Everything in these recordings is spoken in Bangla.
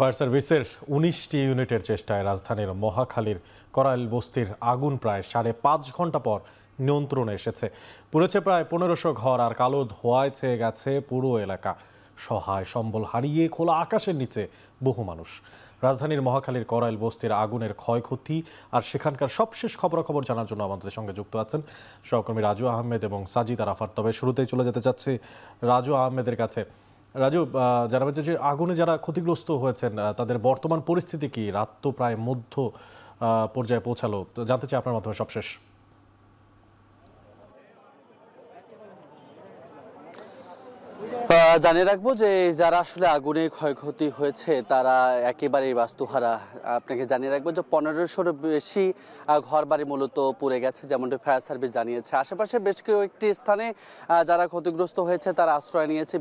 ফায়ার সার্ভিসের ১৯টি ইউনিটের চেষ্টায় রাজধানীর মহাখালীর করাইল বস্তির আগুন প্রায় ৫.৫ ঘন্টা পর নিয়ন্ত্রণে এসেছে। পুড়েছে প্রায় ১৫০০ ঘর আর কালো ধোঁয়ায় ছেয়ে গেছে পুরো এলাকা। সহায় সম্বল হারিয়ে খোলা আকাশের নিচে বহু মানুষ। রাজধানীর মহাখালীর করাইল বস্তির আগুনের ক্ষয়ক্ষতি আর সেখানকার সবশেষ খবরাখবর জানার জন্য আমাদের সঙ্গে যুক্ত আছেন সহকর্মী রাজু আহমেদ এবং সাজিদ আরাফাত। তবে শুরুতেই চলে যেতে চাচ্ছি রাজু আহমেদের কাছে। রাজু, জানাবেন যে আগুনে যারা ক্ষতিগ্রস্ত হয়েছেন তাদের বর্তমান পরিস্থিতি কি? রাত তো প্রায় মধ্য পর্যায়ে পৌঁছালো, তো জানতে চাই আপনার মাধ্যমে সবশেষ। জানিয়ে রাখবো যে যারা আসলে আগুনে ক্ষয়ক্ষতি হয়েছে তারা একেবারেই বাস্তুহারা। আপনাকে জানিয়ে রাখবো যে ১৫০০-র বেশি ঘর বাড়ি মূলত পুড়ে গেছে, যেমনটি ফায়ার সার্ভিস জানিয়েছে। আশেপাশে বেশ কয়েকটি স্থানে যারা ক্ষতিগ্রস্ত হয়েছে তারা আশ্রয় নিয়েছে।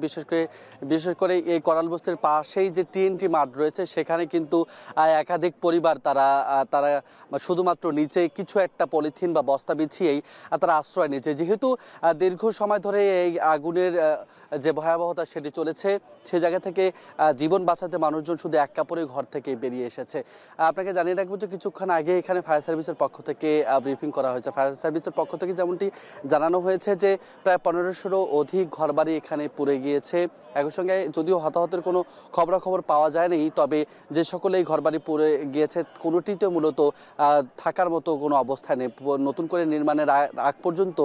বিশেষ করে এই করাল বস্তির পাশেই যে টিএনটি মাঠ রয়েছে সেখানে কিন্তু একাধিক পরিবার তারা শুধুমাত্র নিচে কিছু একটা পলিথিন বা বস্তা বিছিয়েই তারা আশ্রয় নিয়েছে। যেহেতু দীর্ঘ সময় ধরে এই আগুনের যে ভয়াবহতা সেটি চলেছে, সে জায়গা থেকে জীবন বাঁচাতে মানুষজন শুধু এক কাপড়ে ঘর থেকে বেরিয়ে এসেছে। আপনাকে জানিয়ে রাখবো যে কিছুক্ষণ আগে এখানে ফায়ার সার্ভিসের পক্ষ থেকে ব্রিফিং করা হয়েছে। ফায়ার সার্ভিসের পক্ষ থেকে যেমনটি জানানো হয়েছে যে প্রায় ১৫০০-রও অধিক ঘরবাড়ি এখানে পুড়ে গিয়েছে। একই সঙ্গে যদিও হতাহতের কোনো খবরাখবর পাওয়া যায়নি, তবে যে সকলে এই ঘরবাড়ি পুড়ে গিয়েছে কোনোটিতে মূলত থাকার মতো কোনো অবস্থা নেই। নতুন করে নির্মাণের আগ পর্যন্ত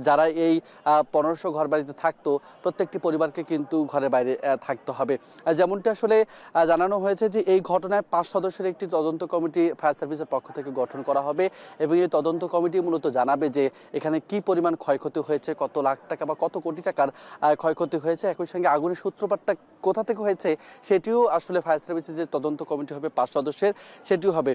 যারা এই ১৫০০ ঘরবাড়িতে থাকতো প্রত্যেকটি পরিবারকে কিন্তু ঘরের বাইরে থাকতে হবে। যেমনটি আসলে জানানো হয়েছে যে এই ঘটনায় ৫ সদস্যের একটি তদন্ত কমিটি ফায়ার সার্ভিসের পক্ষ থেকে গঠন করা হবে এবং এই তদন্ত কমিটি মূলত জানাবে যে এখানে কি পরিমাণ ক্ষয়ক্ষতি হয়েছে, কত লাখ টাকা বা কত কোটি টাকার ক্ষয়ক্ষতি হয়েছে। একই সঙ্গে আগুনের সূত্রপাতটা কোথা থেকে হয়েছে সেটিও আসলে ফায়ার সার্ভিসের যে তদন্ত কমিটি হবে ৫ সদস্যের, সেটিও হবে।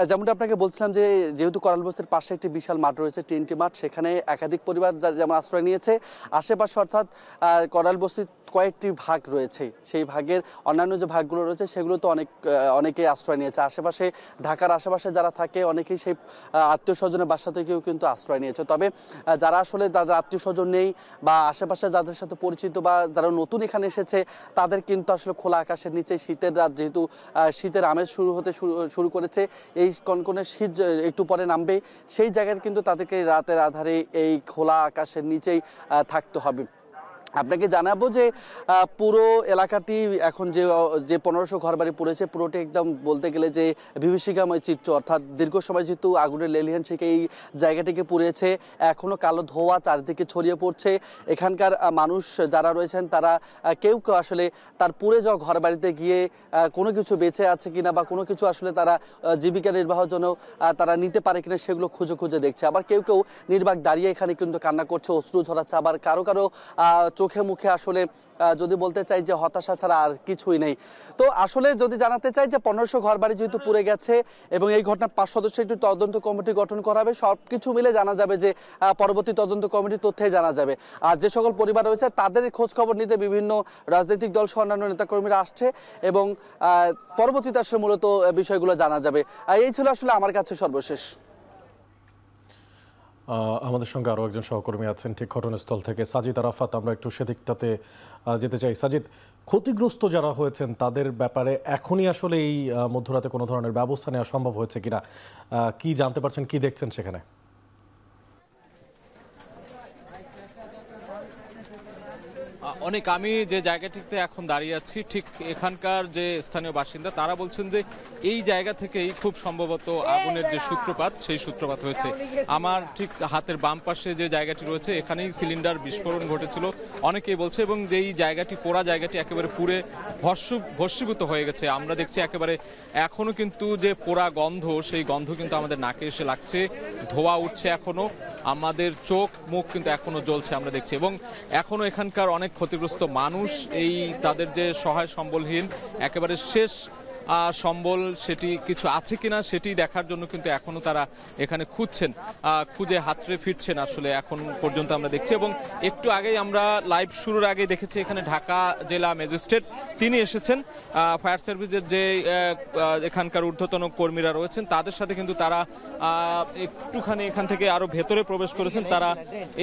যেমনটা আপনাকে বলছিলাম যে যেহেতু করাল বস্তির পাশে একটি বিশাল মাঠ রয়েছে, টিএনটি মাঠ, সেখানে একাধিক পরিবার যেমন আশ্রয় নিয়েছে। আশেপাশে অর্থাৎ করাল বস্তির কয়েকটি ভাগ রয়েছে, সেই ভাগের অন্যান্য যে ভাগগুলো রয়েছে সেগুলো তো অনেকেই আশ্রয় নিয়েছে। আশেপাশে ঢাকার আশেপাশে যারা থাকে অনেকেই সেই আত্মীয় স্বজনের বাসা থেকেও কিন্তু আশ্রয় নিয়েছে। তবে যারা আসলে তাদের আত্মীয় স্বজন নেই বা আশেপাশে যাদের সাথে পরিচিত বা যারা নতুন এখানে এসেছে তাদের কিন্তু আসলে খোলা আকাশের নিচে শীতের রাত, যেহেতু শীতের আমেজ শুরু করেছে, এই কনকনে শীত একটু পরে নামবে, সেই জায়গায় কিন্তু তাদেরকে রাতের আধারে এই খোলা আকাশের নিচেই থাকতে হবে। আপনাকে জানাবো যে পুরো এলাকাটি এখন যে ১৫০০ ঘরবাড়ি পড়েছে পুরোটি একদম বলতে গেলে যে বিভীষিকাময় চিত্র। অর্থাৎ দীর্ঘ সময় যেহেতু আগুনের লেলিহান শিখে এই জায়গাটিকে পুড়েছে, এখনো কালো ধোঁয়া চারদিকে ছড়িয়ে পড়ছে। এখানকার মানুষ যারা রয়েছেন তারা কেউ আসলে তার পুড়ে যাওয়া ঘরবাড়িতে গিয়ে কোনো কিছু বেঁচে আছে কিনা বা কোনো কিছু আসলে তারা জীবিকা নির্বাহের জন্য তারা নিতে পারে কিনা সেগুলো খুঁজে দেখছে। আবার কেউ নির্বাক দাঁড়িয়ে এখানে কিন্তু কান্না করছে, অশ্রু ঝরাচ্ছে। আবার কারো চোখে মুখে আসলে যদি বলতে চাই যে হতাশা ছাড়া আর কিছুই নেই। তো আসলে যদি জানাতে চাই যে ১৫০০ ঘরবাড়ি যেহেতু পুড়ে গেছে এবং এই ঘটনা ৫ সদস্যের একটি তদন্ত কমিটি গঠন করা হবে, সবকিছু মিলে জানা যাবে যে পরবর্তী তদন্ত কমিটির তথ্যে জানা যাবে। আর যে সকল পরিবার রয়েছে তাদের খোঁজ খবর নিতে বিভিন্ন রাজনৈতিক দল সহ অন্যান্য নেতাকর্মীরা আসছে এবং পরবর্তীতে আসলে মূলত বিষয়গুলো জানা যাবে। এই ছিল আসলে আমার কাছে সর্বশেষ। আমাদের সঙ্গে আরও একজন সহকর্মী আছেন ঠিক ঘটনাস্থল থেকে, সাজিদ আরাফাত। আমরা একটু সেদিকটাতে যেতে চাই। সাজিদ, ক্ষতিগ্রস্ত যারা হয়েছেন তাদের ব্যাপারে এখনই আসলে এই মধ্যরাতে কোনো ধরনের ব্যবস্থা নেওয়া সম্ভব হয়েছে কিনা, কি জানতে পারছেন, কি দেখছেন সেখানে? অনেক, আমি যে জায়গাটিতে এখন দাঁড়িয়ে আছি ঠিক এখানকার যে স্থানীয় বাসিন্দা তারা বলছেন যে এই জায়গা থেকেই খুব সম্ভবত আগুনের যে সূত্রপাত সেই সূত্রপাত হয়েছে। আমার ঠিক হাতের বাম পাশে যে জায়গাটি রয়েছে এখানেই সিলিন্ডার বিস্ফোরণ ঘটেছিল অনেকেই বলছে, এবং যেই জায়গাটি পোড়া জায়গাটি একেবারে পুড়ে ভস্মীভূত হয়ে গেছে। আমরা দেখছি একেবারে এখনো কিন্তু যে পোড়া গন্ধ, সেই গন্ধ কিন্তু আমাদের নাকে এসে লাগছে, ধোঁয়া উঠছে, এখনো আমাদের চোখ মুখ কিন্তু এখনো জ্বলছে আমরা দেখছি। এবং এখনো এখানকার অনেক ক্ষতিগ্রস্ত মানুষ এই তাদের যে সহায় সম্বলহীন একেবারে শেষ সম্বল সেটি কিছু আছে কিনা সেটি দেখার জন্য কিন্তু এখনো তারা এখানে খুঁজে হাতড়ে ফিরছেন আসলে এখন পর্যন্ত আমরা দেখছি। এবং একটু আগেই আমরা লাইভ শুরুর আগে দেখেছি এখানে ঢাকা জেলা ম্যাজিস্ট্রেট তিনি এসেছেন, ফায়ার সার্ভিসের যে এখানকার ঊর্ধ্বতন কর্মীরা রয়েছেন তাদের সাথে কিন্তু তারা একটুখানি এখান থেকে আরো ভেতরে প্রবেশ করেছেন, তারা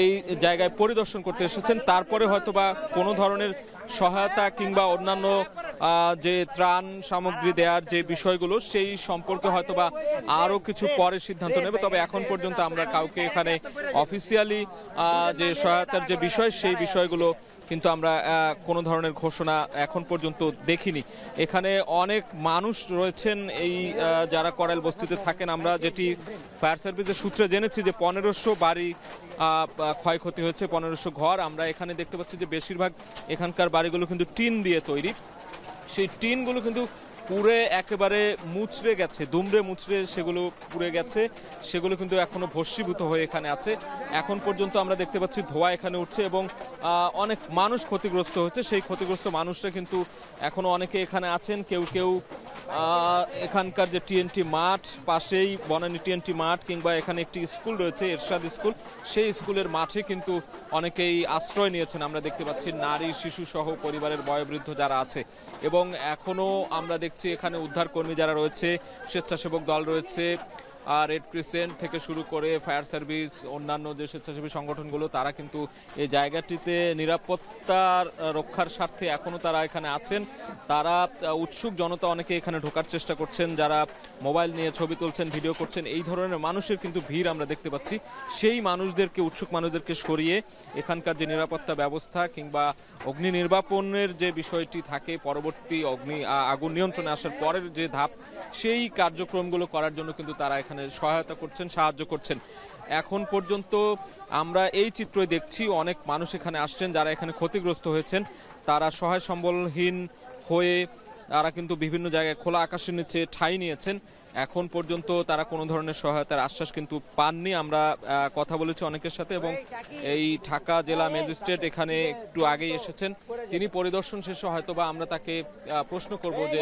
এই জায়গায় পরিদর্শন করতে এসেছেন। তারপরে হয়তোবা কোনো ধরনের সহায়তা কিংবা অন্যান্য যে ত্রাণ সামগ্রী দেওয়ার যে বিষয়গুলো সেই সম্পর্কে হয়তোবা আরো কিছু পরে সিদ্ধান্ত নেবে। তবে এখন পর্যন্ত আমরা কাউকে এখানে অফিসিয়ালি যে সহায়তার যে বিষয় সেই বিষয়গুলো কিন্তু আমরা কোনো ধরনের ঘোষণা এখন পর্যন্ত দেখিনি। এখানে অনেক মানুষ রয়েছেন এই যারা করাইল বস্তিতে থাকেন। আমরা যেটি ফায়ার সার্ভিসের সূত্রে জেনেছি যে 1500 বাড়ি ক্ষয়ক্ষতি হয়েছে, 1500 ঘর। আমরা এখানে দেখতে পাচ্ছি যে বেশিরভাগ এখানকার বাড়িগুলো কিন্তু টিন দিয়ে তৈরি। সেই টিনগুলো কিন্তু পুরে একেবারে মুচড়ে গেছে, দুমড়ে মুচড়ে সেগুলো পুড়ে গেছে। সেগুলো কিন্তু এখনো ভস্মীভূত হয়ে এখানে আছে। এখন পর্যন্ত আমরা দেখতে পাচ্ছি ধোঁয়া এখানে উঠছে এবং অনেক মানুষ ক্ষতিগ্রস্ত হচ্ছে। সেই ক্ষতিগ্রস্ত মানুষরা কিন্তু এখনো অনেকে এখানে আছেন। কেউ কেউ এখানকার যে টিএনটি মাঠ, পাশেই বনানী টিএনটি মাঠ, কিংবা এখানে একটি স্কুল রয়েছে এরশাদ স্কুল, সেই স্কুলের মাঠে কিন্তু অনেকেই আশ্রয় নিয়েছেন। আমরা দেখতে পাচ্ছি নারী, শিশু সহ পরিবারের বয়োবৃদ্ধ যারা আছে। এবং এখনো আমরা দেখছি এখানে উদ্ধারকর্মী যারা রয়েছে, স্বেচ্ছাসেবক দল রয়েছে, রেড ক্রিসেন্ট থেকে শুরু করে ফায়ার সার্ভিস, অন্যান্য যে স্বেচ্ছাসেবী সংগঠনগুলো, তারা কিন্তু এই জায়গাটিতে নিরাপত্তার রক্ষার স্বার্থে এখনো তারা এখানে আছেন। তারা উৎসুক জনতা অনেকে এখানে ঢোকার চেষ্টা করছেন, যারা মোবাইল নিয়ে ছবি তুলছেন, ভিডিও করছেন। এই ধরনের মানুষের কিন্তু ভিড় আমরা দেখতে পাচ্ছি। সেই মানুষদেরকে, উৎসুক মানুষদেরকে সরিয়ে এখানকার যে নিরাপত্তা ব্যবস্থা কিংবা অগ্নি নির্বাপনের যে বিষয়টি থাকে, পরবর্তী আগুন নিয়ন্ত্রণে আসার পরের যে ধাপ, সেই কার্যক্রমগুলো করার জন্য কিন্তু তারা এখানে সহায়তা করছেন, সাহায্য করছেন। এখন পর্যন্ত আমরা এই চিত্রই দেখছি, অনেক মানুষ এখানে আসছেন যারা এখানে ক্ষতিগ্রস্ত হয়েছেন। তারা সহায় সম্বলহীন হয়ে তারা কিন্তু বিভিন্ন জায়গায় খোলা আকাশের নিচে ঠাঁই নিয়েছেন। এখন পর্যন্ত তারা কোনো ধরনের সহায়তার আশ্বাস কিন্তু পাননি। আমরা কথা বলেছি অনেকের সাথে এবং এই ঢাকা জেলা ম্যাজিস্ট্রেট এখানে একটু আগেই এসেছেন। তিনি পরিদর্শন শেষে হয়তোবা আমরা তাকে প্রশ্ন করব যে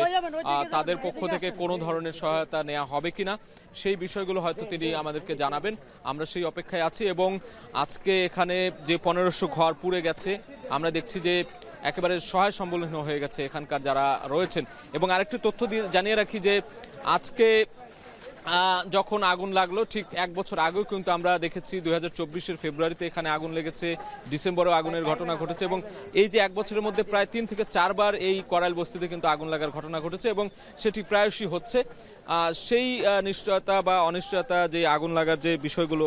তাদের পক্ষ থেকে কোনো ধরনের সহায়তা নেওয়া হবে কিনা। সেই বিষয়গুলো হয়তো তিনি আমাদেরকে জানাবেন। আমরা সেই অপেক্ষায় আছি। এবং আজকে এখানে যে 1500 ঘর পুড়ে গেছে, আমরা দেখছি যে একেবারে সহায় সম্বলহীন হয়ে গেছে এখানকার যারা রয়েছেন। এবং আরেকটি তথ্য জানিয়ে রাখি যে আজকে যখন আগুন লাগলো ঠিক 1 বছর আগেও কিন্তু আমরা দেখেছি 2024-এর ফেব্রুয়ারিতে এখানে আগুন লেগেছে, ডিসেম্বরেও আগুনের ঘটনা ঘটেছে। এবং এই যে 1 বছরের মধ্যে প্রায় 3 থেকে 4 বার এই করাইল বস্তিতে কিন্তু আগুন লাগার ঘটনা ঘটেছে এবং সেটি প্রায়শই হচ্ছে। সেই নিশ্চয়তা বা অনিশ্চয়তা, যে আগুন লাগার যে বিষয়গুলো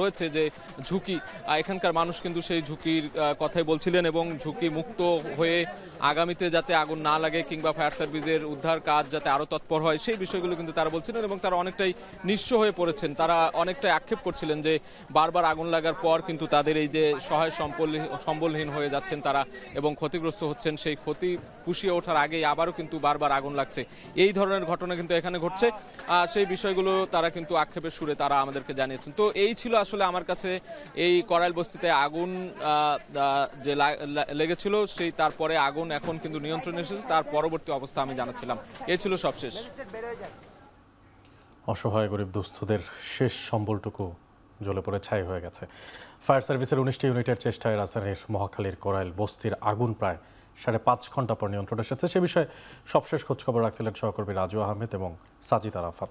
রয়েছে, যে ঝুঁকি, এখানকার মানুষ কিন্তু সেই ঝুঁকির কথাই বলছিলেন এবং ঝুঁকি মুক্ত হয়ে আগামীতে যাতে আগুন না লাগে কিংবা ফায়ার সার্ভিসের উদ্ধার কাজ যাতে আরো তৎপর হয়, সেই বিষয়গুলো কিন্তু তারা বলছিলেন। এবং তারা অনেকটাই নিঃস্ব হয়ে পড়েছেন। তারা অনেকটাই আক্ষেপ করছিলেন যে বারবার আগুন লাগার পর কিন্তু তাদের এই যে সহায় সম্বলহীন হয়ে যাচ্ছেন তারা এবং ক্ষতিগ্রস্ত হচ্ছেন, সেই ক্ষতি পুষিয়ে ওঠার আগেই আবারও কিন্তু বারবার আগুন লাগছে। এই ধরনের ঘটনা কিন্তু এখানে ঘটছে। সেই বিষয়গুলো তারা কিন্তু আক্ষেপের সুরে তারা আমাদেরকে জানিয়েছেন। তো এই ছিল আসলে আমার কাছে এই করাইল বস্তিতে আগুন যে লেগেছিল, সেই তারপরে আগুন এখন কিন্তু নিয়ন্ত্রণে এসেছে, তার পরবর্তী অবস্থা আমি জানাচ্ছিলাম। এই ছিল সবশেষ। অসহায় গরিব দুস্থদের শেষ সম্বলটুকু জ্বলে পড়ে ছাই হয়ে গেছে। ফায়ার সার্ভিসের 19টি ইউনিটের চেষ্টায় রাজধানীর মহাখালীর করাইল বস্তির আগুন প্রায় 5.5 ঘন্টা পর নিয়ন্ত্রণে এসেছে। সে বিষয়ে সবশেষ খোঁজখবর রাখছিলেন সহকর্মী রাজু আহমেদ এবং সাজিদ আরাফাত।